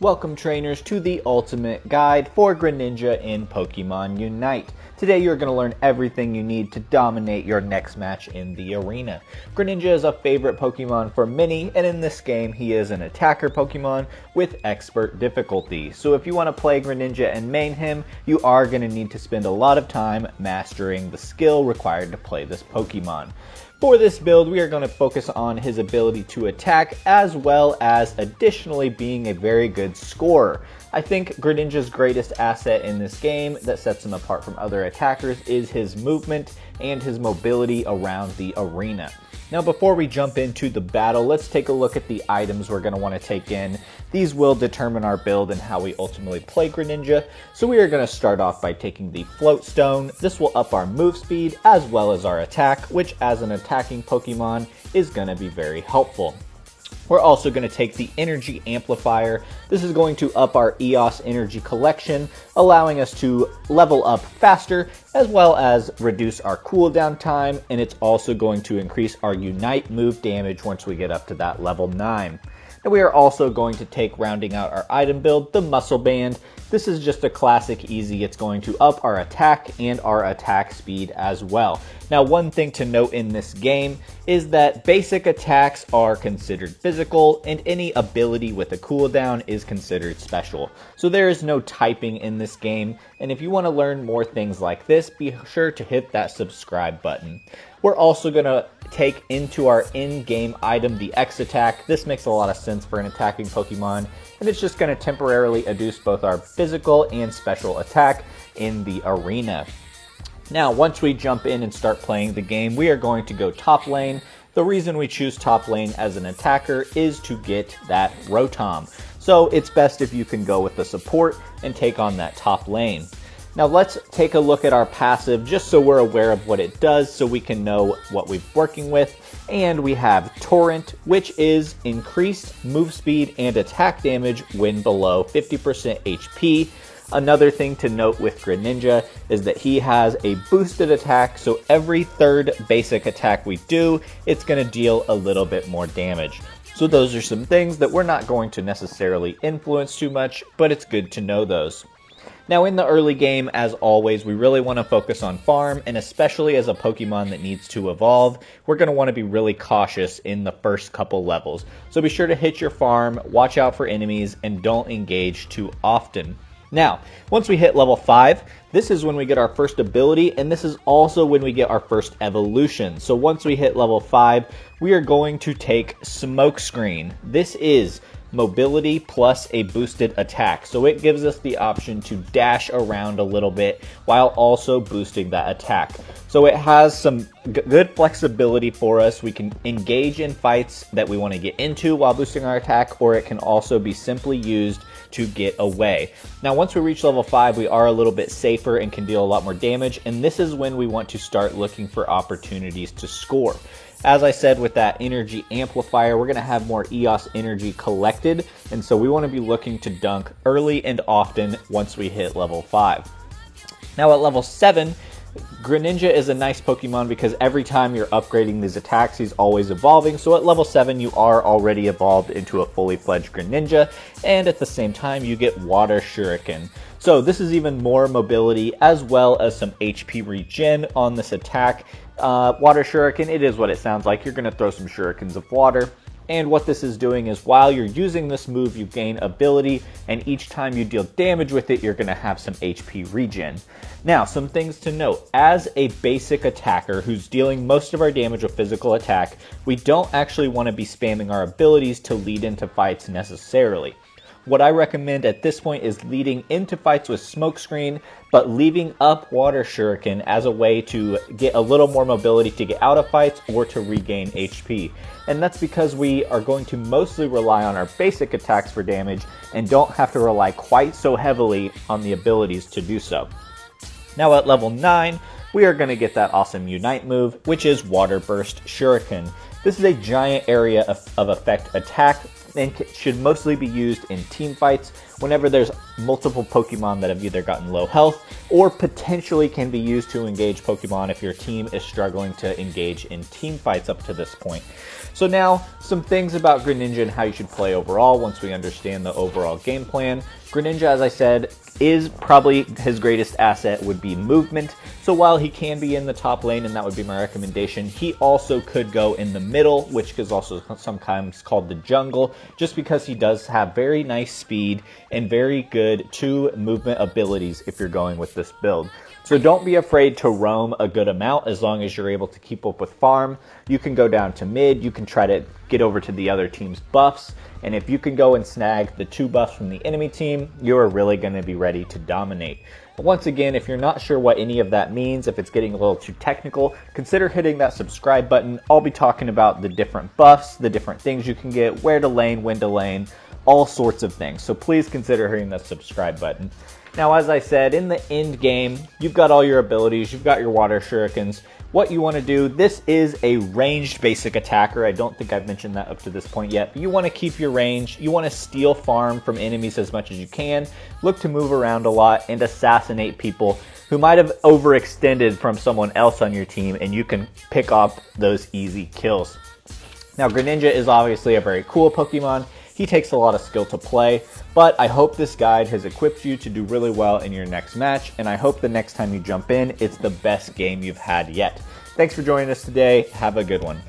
Welcome trainers to the ultimate guide for Greninja in Pokemon Unite. Today you're going to learn everything you need to dominate your next match in the arena. Greninja is a favorite Pokemon for many, and in this game he is an attacker Pokemon with expert difficulty. So if you want to play Greninja and main him, you are going to need to spend a lot of time mastering the skill required to play this Pokemon. For this build, we are going to focus on his ability to attack, as well as additionally being a very good scorer. I think Greninja's greatest asset in this game that sets him apart from other attackers is his movement and his mobility around the arena. Now before we jump into the battle, let's take a look at the items we're going to want to take in. These will determine our build and how we ultimately play Greninja. So we are going to start off by taking the Float Stone. This will up our move speed as well as our attack, which as an attacking Pokemon is going to be very helpful. We're also going to take the Energy Amplifier. This is going to up our EOS energy collection, allowing us to level up faster, as well as reduce our cooldown time, and it's also going to increase our Unite move damage once we get up to that level 9. And we are also going to take, rounding out our item build, the Muscle Band. This is just a classic easy. It's going to up our attack and our attack speed as well. Now, one thing to note in this game is that basic attacks are considered physical and any ability with a cooldown is considered special. So there is no typing in this game, and if you want to learn more things like this, be sure to hit that subscribe button. We're also going to take into our in-game item the X attack. This makes a lot of sense for an attacking Pokemon, and it's just going to temporarily adduce both our physical and special attack in the arena. Now, once we jump in and start playing the game, we are going to go top lane. The reason we choose top lane as an attacker is to get that Rotom. So it's best if you can go with the support and take on that top lane. Now let's take a look at our passive just so we're aware of what it does so we can know what we're working with. And we have Torrent, which is increased move speed and attack damage when below 50% HP. Another thing to note with Greninja is that he has a boosted attack, so every third basic attack we do, it's going to deal a little bit more damage. So those are some things that we're not going to necessarily influence too much, but it's good to know those. Now in the early game, as always, we really want to focus on farm, and especially as a Pokemon that needs to evolve, we're going to want to be really cautious in the first couple levels. So be sure to hit your farm, watch out for enemies, and don't engage too often. Now, once we hit level 5, this is when we get our first ability, and this is also when we get our first evolution. So once we hit level 5, we are going to take Smokescreen. This is mobility plus a boosted attack, so it gives us the option to dash around a little bit while also boosting that attack. So it has some good flexibility for us. We can engage in fights that we want to get into while boosting our attack, or it can also be simply used to get away. Now once we reach level 5, we are a little bit safer and can deal a lot more damage, and this is when we want to start looking for opportunities to score. As I said, with that Energy Amplifier, we're going to have more EOS energy collected, and so we want to be looking to dunk early and often once we hit level 5. Now at level 7, Greninja is a nice Pokemon because every time you're upgrading these attacks, he's always evolving. So at level 7, you are already evolved into a fully fledged Greninja, and at the same time, you get Water Shuriken. So this is even more mobility as well as some HP regen on this attack. Water Shuriken, it is what it sounds like. You're going to throw some shurikens of water. And what this is doing is while you're using this move, you gain ability, and each time you deal damage with it, you're going to have some HP regen. Now, some things to note. As a basic attacker who's dealing most of our damage with physical attack, we don't actually want to be spamming our abilities to lead into fights necessarily. What I recommend at this point is leading into fights with Smokescreen, but leaving up Water Shuriken as a way to get a little more mobility to get out of fights or to regain HP. And that's because we are going to mostly rely on our basic attacks for damage and don't have to rely quite so heavily on the abilities to do so. Now at level 9, we are going to get that awesome Unite move, which is Water Burst Shuriken. This is a giant area of effect attack and should mostly be used in team fights whenever there's multiple Pokemon that have either gotten low health or potentially can be used to engage Pokemon if your team is struggling to engage in team fights up to this point. So now, some things about Greninja and how you should play overall once we understand the overall game plan. Greninja, as I said, is probably his greatest asset would be movement. So while he can be in the top lane, and that would be my recommendation, he also could go in the middle, which is also sometimes called the jungle, just because he does have very nice speed and very good 2 movement abilities if you're going with this build. So don't be afraid to roam a good amount as long as you're able to keep up with farm. You can go down to mid, you can try to get over to the other team's buffs, and if you can go and snag the 2 buffs from the enemy team, you're really going to be ready to dominate. But once again, if you're not sure what any of that means, if it's getting a little too technical, consider hitting that subscribe button. I'll be talking about the different buffs, the different things you can get, where to lane, when to lane, all sorts of things. So please consider hitting that subscribe button. Now, as I said, in the end game, you've got all your abilities, you've got your water shurikens. What you want to do, this is a ranged basic attacker. I don't think I've mentioned that up to this point yet, but you want to keep your range. You want to steal farm from enemies as much as you can, look to move around a lot, and assassinate people who might have overextended from someone else on your team, and you can pick up those easy kills. Now, Greninja is obviously a very cool Pokemon. He takes a lot of skill to play, but I hope this guide has equipped you to do really well in your next match, and I hope the next time you jump in, it's the best game you've had yet. Thanks for joining us today. Have a good one.